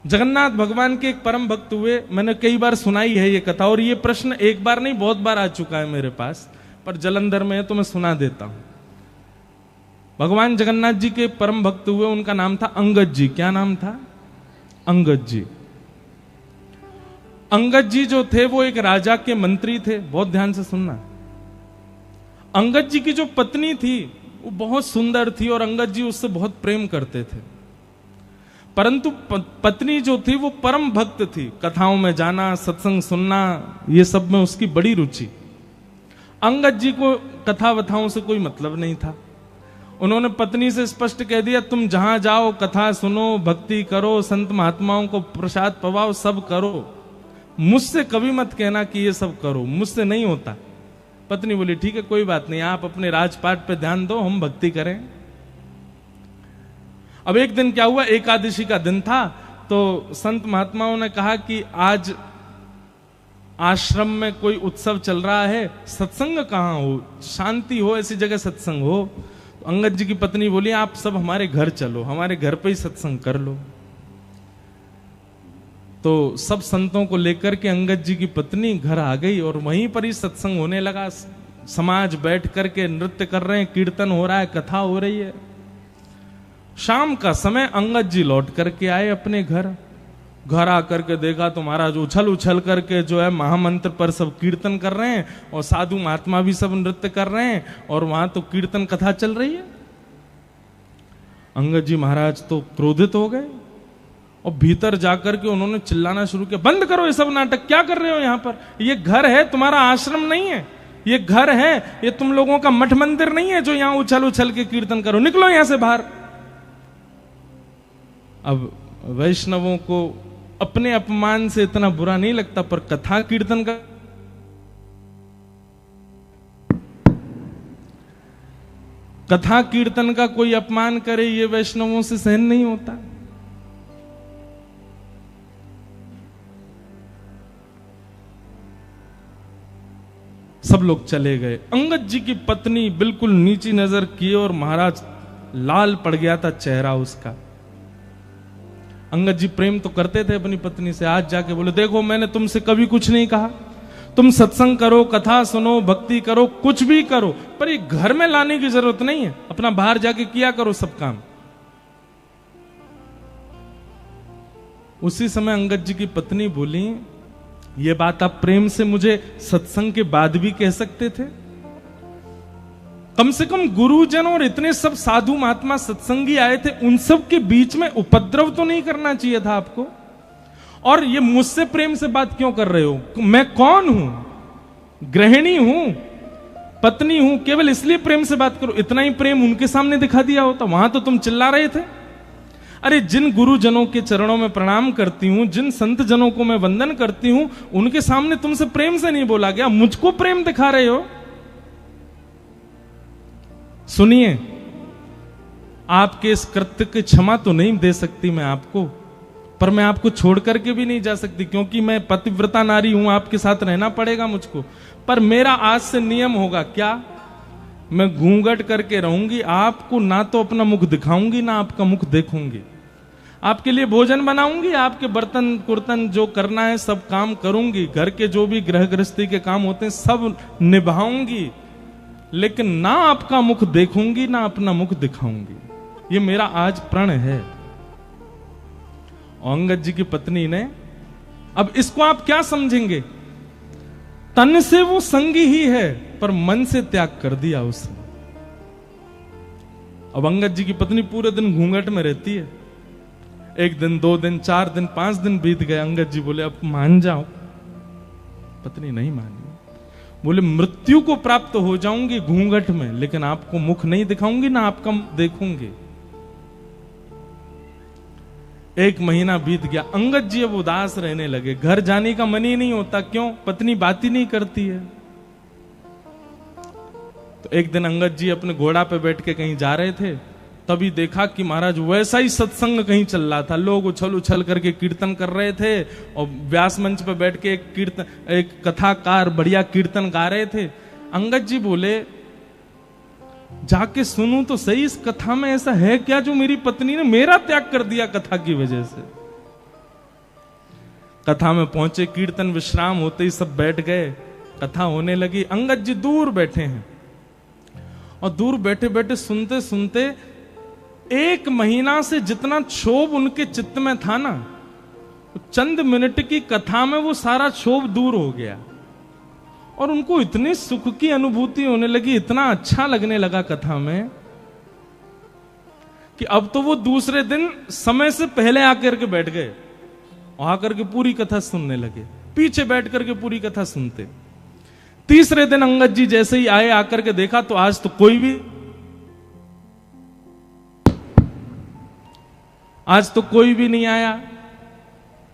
जगन्नाथ भगवान के एक परम भक्त हुए, मैंने कई बार सुनाई है ये कथा, और ये प्रश्न एक बार नहीं बहुत बार आ चुका है मेरे पास, पर जलंधर में है तो मैं सुना देता हूं। भगवान जगन्नाथ जी के परम भक्त हुए, उनका नाम था अंगद जी। क्या नाम था? अंगद जी। अंगद जी जो थे वो एक राजा के मंत्री थे। बहुत ध्यान से सुनना। अंगद जी की जो पत्नी थी वो बहुत सुंदर थी और अंगद जी उससे बहुत प्रेम करते थे, परंतु पत्नी जो थी वो परम भक्त थी। कथाओं में जाना, सत्संग सुनना, ये सब में उसकी बड़ी रुचि। अंगद जी को कथा वथाओं से कोई मतलब नहीं था। उन्होंने पत्नी से स्पष्ट कह दिया, तुम जहां जाओ कथा सुनो, भक्ति करो, संत महात्माओं को प्रसाद पवाओ, सब करो, मुझसे कभी मत कहना कि ये सब करो, मुझसे नहीं होता। पत्नी बोली, ठीक है कोई बात नहीं, आप अपने राजपाट पे ध्यान दो, हम भक्ति करें। अब एक दिन क्या हुआ, एकादशी का दिन था, तो संत महात्माओं ने कहा कि आज आश्रम में कोई उत्सव चल रहा है, सत्संग कहां हो, शांति हो, ऐसी जगह सत्संग हो। तो अंगद जी की पत्नी बोली, आप सब हमारे घर चलो, हमारे घर पे ही सत्संग कर लो। तो सब संतों को लेकर के अंगद जी की पत्नी घर आ गई और वहीं पर ही सत्संग होने लगा। समाज बैठ करके नृत्य कर रहे हैं, कीर्तन हो रहा है, कथा हो रही है। शाम का समय अंगद जी लौट करके आए अपने घर। घर आकर के देखा तो महाराज उछल उछल करके जो है महामंत्र पर सब कीर्तन कर रहे हैं और साधु महात्मा भी सब नृत्य कर रहे हैं और वहां तो कीर्तन कथा चल रही है। अंगद जी महाराज तो क्रोधित हो गए और भीतर जाकर के उन्होंने चिल्लाना शुरू किया, बंद करो ये सब नाटक, क्या कर रहे हो यहां पर? ये घर है, तुम्हारा आश्रम नहीं है, ये घर है, ये तुम लोगों का मठ मंदिर नहीं है जो यहां उछल उछल के कीर्तन करो, निकलो यहां से बाहर। अब वैष्णवों को अपने अपमान से इतना बुरा नहीं लगता, पर कथा कीर्तन का कोई अपमान करे, ये वैष्णवों से सहन नहीं होता। सब लोग चले गए। अंगद जी की पत्नी बिल्कुल नीची नजर किए और महाराज लाल पड़ गया था चेहरा उसका। अंगद जी प्रेम तो करते थे अपनी पत्नी से, आज जाके बोले, देखो मैंने तुमसे कभी कुछ नहीं कहा, तुम सत्संग करो, कथा सुनो, भक्ति करो, कुछ भी करो, पर ये घर में लाने की जरूरत नहीं है, अपना बाहर जाके किया करो सब काम। उसी समय अंगद जी की पत्नी बोली, ये बात आप प्रेम से मुझे सत्संग के बाद भी कह सकते थे, कम से कम गुरुजन और इतने सब साधु महात्मा सत्संगी आए थे, उन सब के बीच में उपद्रव तो नहीं करना चाहिए था आपको। और ये मुझसे प्रेम से बात क्यों कर रहे हो? मैं कौन हूं? गृहिणी हूं, पत्नी हूं, केवल इसलिए प्रेम से बात करो। इतना ही प्रेम उनके सामने दिखा दिया होता, वहां तो तुम चिल्ला रहे थे। अरे जिन गुरुजनों के चरणों में प्रणाम करती हूं, जिन संत जनों को मैं वंदन करती हूं, उनके सामने तुमसे प्रेम से नहीं बोला गया, मुझको प्रेम दिखा रहे हो। सुनिए, आपके इस कृत्य की क्षमा तो नहीं दे सकती मैं आपको, पर मैं आपको छोड़ करके भी नहीं जा सकती, क्योंकि मैं पतिव्रता नारी हूं, आपके साथ रहना पड़ेगा मुझको। पर मेरा आज से नियम होगा, क्या? मैं घूंघट करके रहूंगी, आपको ना तो अपना मुख दिखाऊंगी ना आपका मुख देखूंगी। आपके लिए भोजन बनाऊंगी, आपके बर्तन कुर्तन जो करना है सब काम करूंगी, घर के जो भी गृह गृहस्थी के काम होते हैं सब निभाऊंगी, लेकिन ना आपका मुख देखूंगी ना अपना मुख दिखाऊंगी। ये मेरा आज प्रण है। अंगद जी की पत्नी ने, अब इसको आप क्या समझेंगे? तन से वो संगी ही है, पर मन से त्याग कर दिया उसने। अब अंगद जी की पत्नी पूरे दिन घूंघट में रहती है। एक दिन, 2 दिन, 4 दिन, 5 दिन बीत गए। अंगद जी बोले, अब मान जाओ। पत्नी नहीं मानी, बोले, मृत्यु को प्राप्त हो जाऊंगी घूंघट में, लेकिन आपको मुख नहीं दिखाऊंगी ना आपका देखूंगी। 1 महीना बीत गया। अंगद जी अब उदास रहने लगे, घर जाने का मन ही नहीं होता। क्यों? पत्नी बात ही नहीं करती है। तो एक दिन अंगद जी अपने घोड़ा पे बैठ के कहीं जा रहे थे, तभी देखा कि महाराज वैसा ही सत्संग कहीं चल रहा था। लोग उछल उछल करके कीर्तन कर रहे थे और व्यास मंच पे बैठ के एक कथाकार बढ़िया कीर्तन गा रहे थे। अंगद जी बोले, जाके सुनूं तो सही, इस कथा में ऐसा है क्या जो मेरी पत्नी ने मेरा त्याग कर दिया कथा की वजह से? कथा में पहुंचे, कीर्तन विश्राम होते ही सब बैठ गए, कथा होने लगी। अंगद जी दूर बैठे हैं और दूर बैठे बैठे सुनते सुनते 1 महीना से जितना क्षोभ उनके चित्त में था ना, चंद मिनट की कथा में वो सारा क्षोभ दूर हो गया और उनको इतनी सुख की अनुभूति होने लगी, इतना अच्छा लगने लगा कथा में कि अब तो वो दूसरे दिन समय से पहले आकर के बैठ गए और आकर के पूरी कथा सुनने लगे, पीछे बैठ करके पूरी कथा सुनते। तीसरे दिन अंगद जी जैसे ही आए, आकर के देखा तो आज तो कोई भी नहीं आया,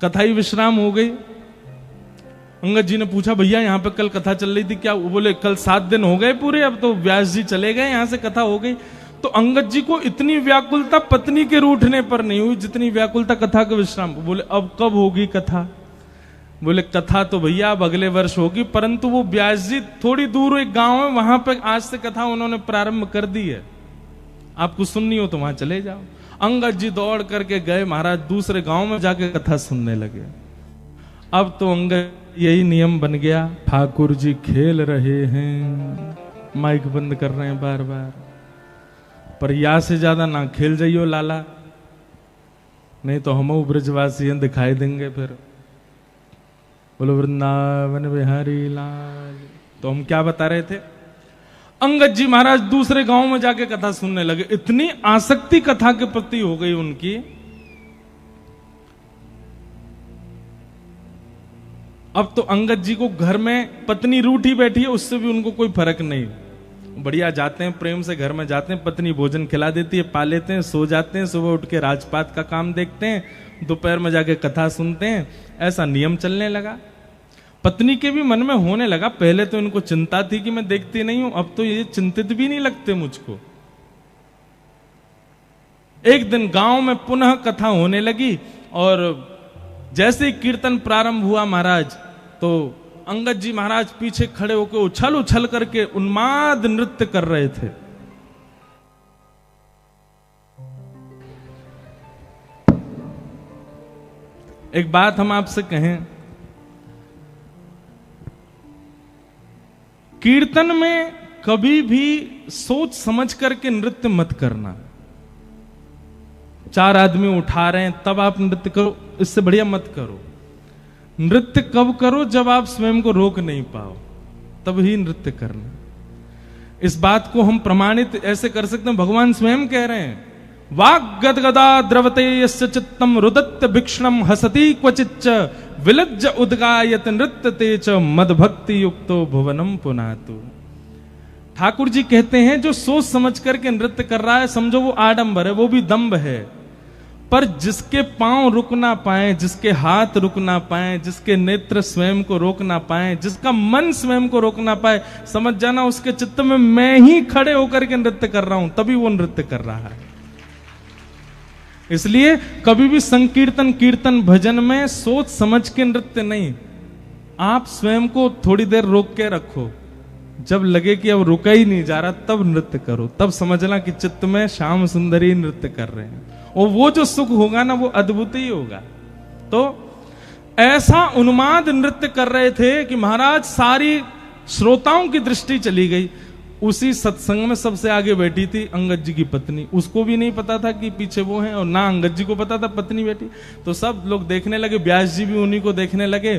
कथा ही विश्राम हो गई। अंगद जी ने पूछा, भैया यहां पे कल कथा चल रही थी क्या? वो बोले, कल 7 दिन हो गए पूरे, अब तो व्यास जी चले गए, यहां से कथा हो गई। तो अंगद जी को इतनी व्याकुलता पत्नी के रूठने पर नहीं हुई जितनी व्याकुलता कथा के विश्राम। बोले, अब कब होगी कथा? बोले, कथा तो भैया अब अगले वर्ष होगी, परंतु वो व्यास जी थोड़ी दूर एक गांव है, वहां पर आज से कथा उन्होंने प्रारंभ कर दी है, आपको सुननी हो तो वहां चले जाओ। अंगद जी दौड़ करके गए महाराज, दूसरे गांव में जाके कथा सुनने लगे। अब तो अंगद यही नियम बन गया, ठाकुर जी खेल रहे हैं, माइक बंद कर रहे हैं बार बार, पर या से ज्यादा ना खेल जाइयो लाला, नहीं तो हम ब्रजवासी दिखाई देंगे फिर। बोलो वृंदावन बिहारी लाल। तो हम क्या बता रहे थे? अंगद जी महाराज दूसरे गांव में जाके कथा सुनने लगे, इतनी आसक्ति कथा के प्रति हो गई उनकी। अब तो अंगद जी को घर में पत्नी रूठी बैठी है, उससे भी उनको कोई फर्क नहीं, बढ़िया जाते हैं, प्रेम से घर में जाते हैं, पत्नी भोजन खिला देती है, पा लेते हैं, सो जाते हैं, सुबह उठ के राजपाट का काम देखते हैं, दोपहर में जाके कथा सुनते हैं। ऐसा नियम चलने लगा। पत्नी के भी मन में होने लगा, पहले तो इनको चिंता थी कि मैं देखती नहीं हूं, अब तो ये चिंतित भी नहीं लगते मुझको। एक दिन गांव में पुनः कथा होने लगी और जैसे ही कीर्तन प्रारंभ हुआ महाराज, तो अंगद जी महाराज पीछे खड़े होकर उछल उछल करके उन्माद नृत्य कर रहे थे। एक बात हम आपसे कहें, कीर्तन में कभी भी सोच समझ करके नृत्य मत करना। 4 आदमी उठा रहे हैं तब आप नृत्य करो, इससे बढ़िया मत करो। नृत्य कब करो? जब आप स्वयं को रोक नहीं पाओ, तब ही नृत्य करना। इस बात को हम प्रमाणित ऐसे कर सकते हैं, भगवान स्वयं कह रहे हैं, वाग गदगदा द्रवते यस्य चित्तम रुदत्त भिक्षणम हसति क्वचिच्च विलज्ज उद्गायत नृत्यते च मदभक्ति युक्तो भुवनम पुनातु। ठाकुर जी कहते हैं, जो सोच समझ करके नृत्य कर रहा है, समझो वो आडंबर है, वो भी दंभ है। पर जिसके पांव रुक ना पाए, जिसके हाथ रुक ना पाए, जिसके नेत्र स्वयं को रोक ना पाए, जिसका मन स्वयं को रोक ना पाए, समझ जाना उसके चित्त में मैं ही खड़े होकर के नृत्य कर रहा हूं, तभी वो नृत्य कर रहा है। इसलिए कभी भी संकीर्तन, कीर्तन, भजन में सोच समझ के नृत्य नहीं। आप स्वयं को थोड़ी देर रोक के रखो, जब लगे कि अब रुका ही नहीं जा रहा, तब नृत्य करो, तब समझना कि चित्त में श्याम सुंदरी नृत्य कर रहे हैं, और वो जो सुख होगा ना, वो अद्भुत ही होगा। तो ऐसा उन्माद नृत्य कर रहे थे कि महाराज सारी श्रोताओं की दृष्टि चली गई। उसी सत्संग में सबसे आगे बैठी थी अंगद जी की पत्नी, उसको भी नहीं पता था कि पीछे वो हैं, और ना अंगद जी को पता था पत्नी बैठी। तो सब लोग देखने लगे, व्यास जी भी उन्हीं को देखने लगे।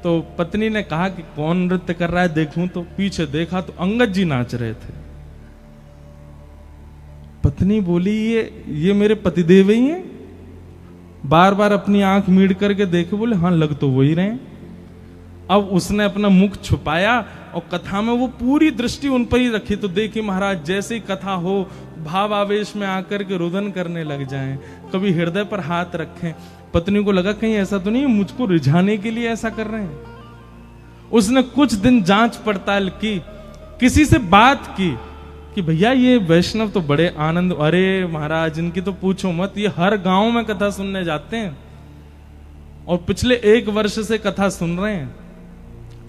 तो पत्नी ने कहा कि कौन नृत्य कर रहा है देखूं, तो पीछे देखा तो अंगद जी नाच रहे थे। पत्नी बोली, ये मेरे पतिदेव ही हैं? बार बार अपनी आंख मीड़ करके देखे, बोले हाँ लग तो वही रहे। अब उसने अपना मुख छुपाया और कथा में वो पूरी दृष्टि उन पर ही रखी। तो देखिए महाराज, जैसे ही कथा हो, भाव आवेश में आकर के रुदन करने लग जाएं, कभी हृदय पर हाथ रखें। पत्नी को लगा कहीं ऐसा तो नहीं मुझको रिझाने के लिए ऐसा कर रहे हैं। उसने कुछ दिन जांच पड़ताल की, किसी से बात की कि भैया ये वैष्णव तो बड़े आनंद, अरे महाराज इनकी तो पूछो मत, ये हर गांव में कथा सुनने जाते हैं और पिछले 1 वर्ष से कथा सुन रहे हैं।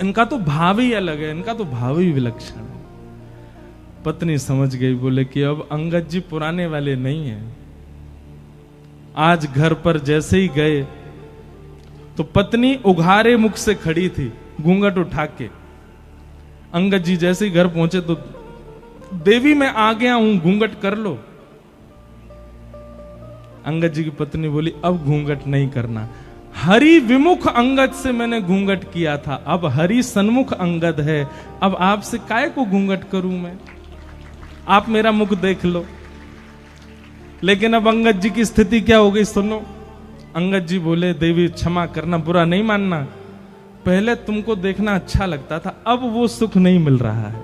इनका तो भाव ही अलग है, इनका तो भाव ही विलक्षण है। पत्नी समझ गई, बोले कि अब अंगद जी पुराने वाले नहीं हैं। आज घर पर जैसे ही गए, तो पत्नी उघारे मुख से खड़ी थी, घूंघट उठा के। अंगद जी जैसे ही घर पहुंचे तो देवी मैं आ गया हूं, घूंघट कर लो। अंगद जी की पत्नी बोली अब घूंघट नहीं करना, हरि विमुख अंगद से मैंने घूंघट किया था, अब हरि सन्मुख अंगद है, अब आपसे काय को घूंघट करूं मैं, आप मेरा मुख देख लो। लेकिन अब अंगद जी की स्थिति क्या हो गई सुनो। अंगद जी बोले देवी क्षमा करना, बुरा नहीं मानना, पहले तुमको देखना अच्छा लगता था, अब वो सुख नहीं मिल रहा है,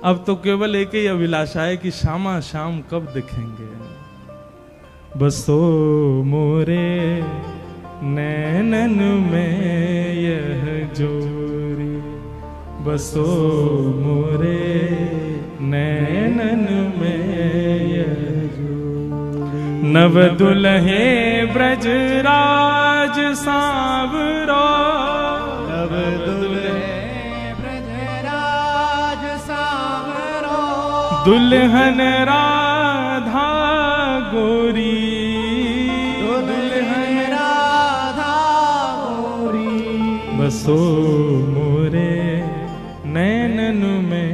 अब तो केवल एक ही अभिलाषा है कि शामा शाम कब दिखेंगे। बसो मोरे नैनन में यह जोरी, बसो मोरे नैनन में यह जोरी। नव दुल्हे ब्रजराज सांवरो, नव दुल्हे ब्रजराज सांवरो। दुल्हन राधा गोरी, बसो मोरे नैनन में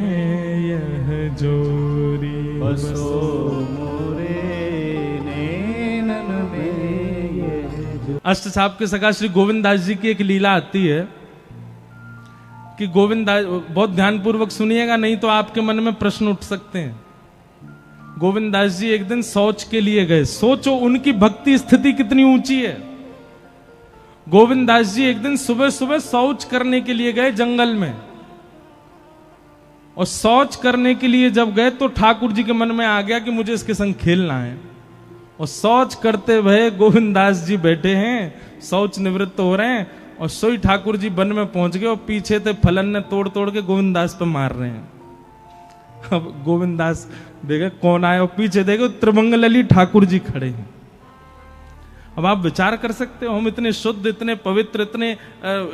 यह जोरी, बसो मोरे नैनन में यह जोरी। अष्ट साहब के सखा श्री गोविंद दास जी की एक लीला आती है कि गोविंद दास, बहुत ध्यानपूर्वक सुनिएगा नहीं तो आपके मन में प्रश्न उठ सकते हैं। गोविंद दास जी एक दिन शौच के लिए गए, सोचो उनकी भक्ति स्थिति कितनी ऊंची है। गोविंद दास जी एक दिन सुबह सुबह शौच करने के लिए गए जंगल में, और शौच करने के लिए जब गए तो ठाकुर जी के मन में आ गया कि मुझे इसके संग खेलना है, और शौच करते हुए गोविंद दास जी बैठे हैं, शौच निवृत्त हो रहे हैं, और सोई ठाकुर जी वन में पहुंच गए और पीछे थे फलन ने तोड़ तोड़ के गोविंद दास पे मार रहे हैं। अब गोविंद दास देखे कौन आया, और पीछे देखे त्रिमंगलली ठाकुर जी खड़े हैं। अब आप विचार कर सकते हो, हम इतने शुद्ध, इतने पवित्र,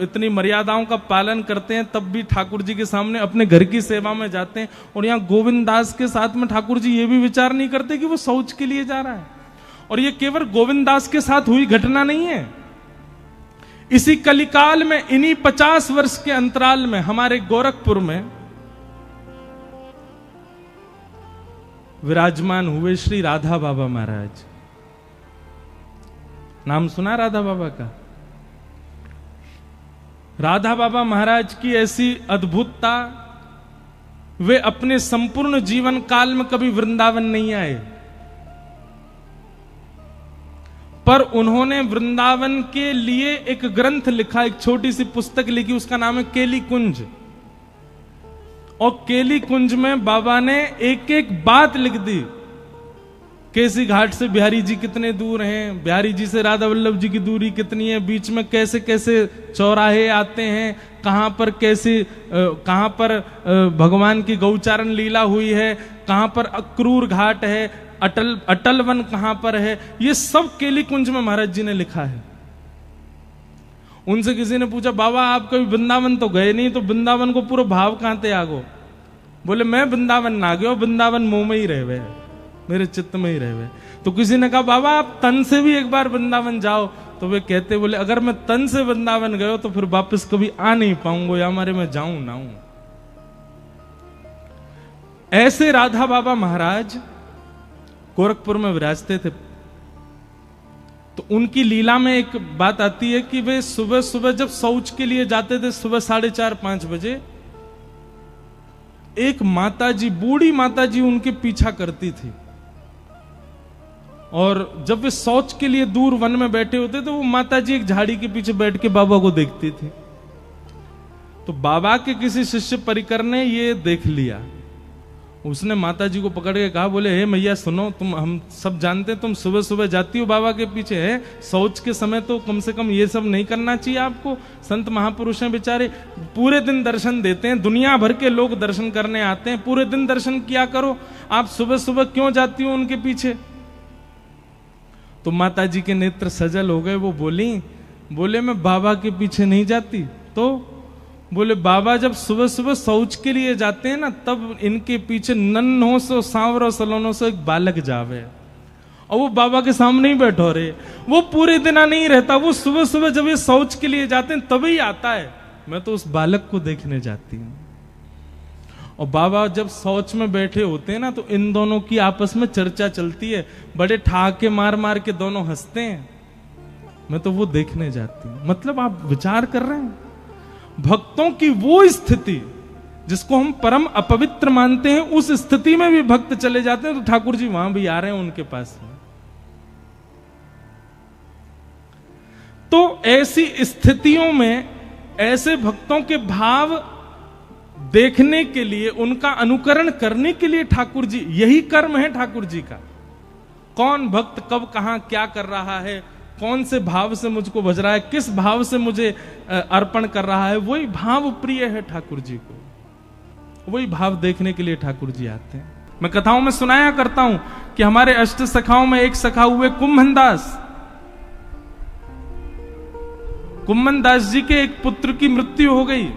इतनी मर्यादाओं का पालन करते हैं, तब भी ठाकुर जी के सामने अपने घर की सेवा में जाते हैं, और यहाँ गोविंद दास के साथ में ठाकुर जी ये भी विचार नहीं करते कि वो शौच के लिए जा रहा है। और ये केवल गोविंद दास के साथ हुई घटना नहीं है, इसी कलिकाल में, इन्हीं 50 वर्ष के अंतराल में हमारे गोरखपुर में विराजमान हुए श्री राधा बाबा महाराज। नाम सुना राधा बाबा का? राधा बाबा महाराज की ऐसी अद्भुतता, वे अपने संपूर्ण जीवन काल में कभी वृंदावन नहीं आए, पर उन्होंने वृंदावन के लिए एक ग्रंथ लिखा, एक छोटी सी पुस्तक लिखी, उसका नाम है केली कुंज। और केली कुंज में बाबा ने एक एक बात लिख दी, केसी घाट से बिहारी जी कितने दूर हैं, बिहारी जी से राधा वल्लभ जी की दूरी कितनी है, बीच में कैसे कैसे चौराहे आते हैं, कहां पर कैसे, कहां पर भगवान की गौचारण लीला हुई है, कहां पर अक्रूर घाट है, अटल वन कहां पर है, ये सब केली कुंज में महाराज जी ने लिखा है। उनसे किसी ने पूछा बाबा आप कभी वृंदावन तो गए नहीं, तो वृंदावन को पूरा भाव कहां ते आगो? बोले मैं वृंदावन ना गयो, वृंदावन मुंह में ही रह गए, मेरे चित्त में ही रह गए। तो किसी ने कहा बाबा आप तन से भी एक बार वृंदावन जाओ, तो वे कहते बोले अगर मैं तन से वृंदावन गयो तो फिर वापस कभी आ नहीं पाऊंगा, या हमारे मैं जाऊं ना हूं। ऐसे राधा बाबा महाराज गोरखपुर में विराजते थे। तो उनकी लीला में एक बात आती है कि वे सुबह सुबह जब शौच के लिए जाते थे, सुबह 4:30-5 बजे, एक माताजी, बूढ़ी माताजी उनके पीछा करती थी, और जब वे शौच के लिए दूर वन में बैठे होते तो वो माताजी एक झाड़ी के पीछे बैठ के बाबा को देखती थी। तो बाबा के किसी शिष्य परिकर ने ये देख लिया, उसने माताजी को पकड़ के कहा, बोले हे मैया सुनो, तुम, हम सब जानते हैं तुम सुबह सुबह जाती हो बाबा के पीछे, है शौच के समय तो कम से कम ये सब नहीं करना चाहिए आपको। संत महापुरुष हैं बेचारे, पूरे दिन दर्शन देते हैं, दुनिया भर के लोग दर्शन करने आते हैं, पूरे दिन दर्शन किया करो, आप सुबह सुबह क्यों जाती हो उनके पीछे? तो माताजी के नेत्र सजल हो गए, वो बोले मैं बाबा के पीछे नहीं जाती। तो बोले बाबा जब सुबह सुबह शौच के लिए जाते हैं ना, तब इनके पीछे नन्हों से सांवरों सलोनों से एक बालक जावे, और वो बाबा के सामने ही बैठो रे। वो पूरे दिन नहीं रहता, वो सुबह सुबह जब ये शौच के लिए जाते हैं तभी आता है। मैं तो उस बालक को देखने जाती हूँ। और बाबा जब शौच में बैठे होते हैं ना, तो इन दोनों की आपस में चर्चा चलती है, बड़े ठहाके मार मार के दोनों हंसते हैं। मैं तो वो देखने जाती हूँ। मतलब आप विचार कर रहे हैं, भक्तों की वो स्थिति जिसको हम परम अपवित्र मानते हैं, उस स्थिति में भी भक्त चले जाते हैं, तो ठाकुर जी वहां भी आ रहे हैं उनके पास में। तो ऐसी स्थितियों में ऐसे भक्तों के भाव देखने के लिए, उनका अनुकरण करने के लिए ठाकुर जी, यही कर्म है ठाकुर जी का। कौन भक्त कब कहां क्या कर रहा है, कौन से भाव से मुझको भज रहा है, किस भाव से मुझे अर्पण कर रहा है, वही भाव प्रिय है ठाकुर जी को। वही भाव देखने के लिए ठाकुर जी आते हैं। मैं कथाओं में सुनाया करता हूं कि हमारे अष्ट सखाओं में एक सखा हुए कुम्भनदास। कुम्भनदास जी के एक पुत्र की मृत्यु हो गई,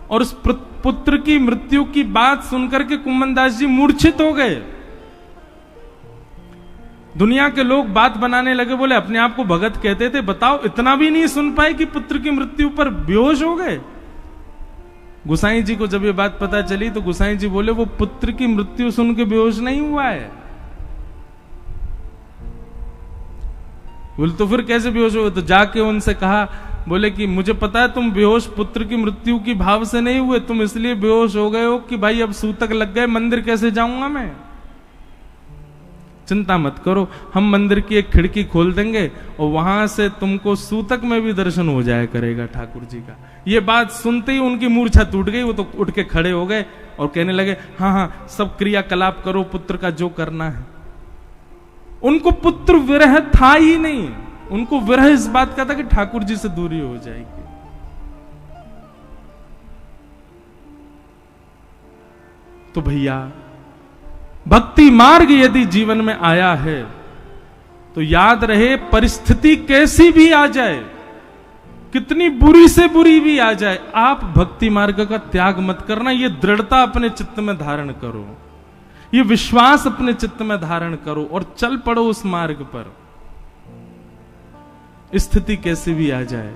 और उस पुत्र की मृत्यु की बात सुनकर के कुम्भनदास जी मूर्छित हो गए। दुनिया के लोग बात बनाने लगे, बोले अपने आप को भगत कहते थे, बताओ इतना भी नहीं सुन पाए कि पुत्र की मृत्यु पर बेहोश हो गए। गुसाई जी को जब ये बात पता चली तो गुसाई जी बोले, वो पुत्र की मृत्यु सुन के बेहोश नहीं हुआ है। बोले तो फिर कैसे बेहोश हुए? तो जाके उनसे कहा, बोले कि मुझे पता है तुम बेहोश पुत्र की मृत्यु की भाव से नहीं हुए, तुम इसलिए बेहोश हो गए हो कि भाई अब सूतक लग गए, मंदिर कैसे जाऊंगा मैं। चिंता मत करो, हम मंदिर की एक खिड़की खोल देंगे और वहां से तुमको सूतक में भी दर्शन हो जाया करेगा ठाकुर जी का। ये बात सुनते ही उनकी मूर्छा टूट गई। वो तो उठ के खड़े हो गए और कहने लगे, हाँ हाँ सब क्रियाकलाप करो, पुत्र का जो करना है। उनको पुत्र विरह था ही नहीं, उनको विरह इस बात का था कि ठाकुर जी से दूरी हो जाएगी। तो भैया, भक्ति मार्ग यदि जीवन में आया है तो याद रहे, परिस्थिति कैसी भी आ जाए, कितनी बुरी से बुरी भी आ जाए, आप भक्ति मार्ग का त्याग मत करना। ये दृढ़ता अपने चित्त में धारण करो, ये विश्वास अपने चित्त में धारण करो और चल पड़ो उस मार्ग पर, स्थिति कैसी भी आ जाए।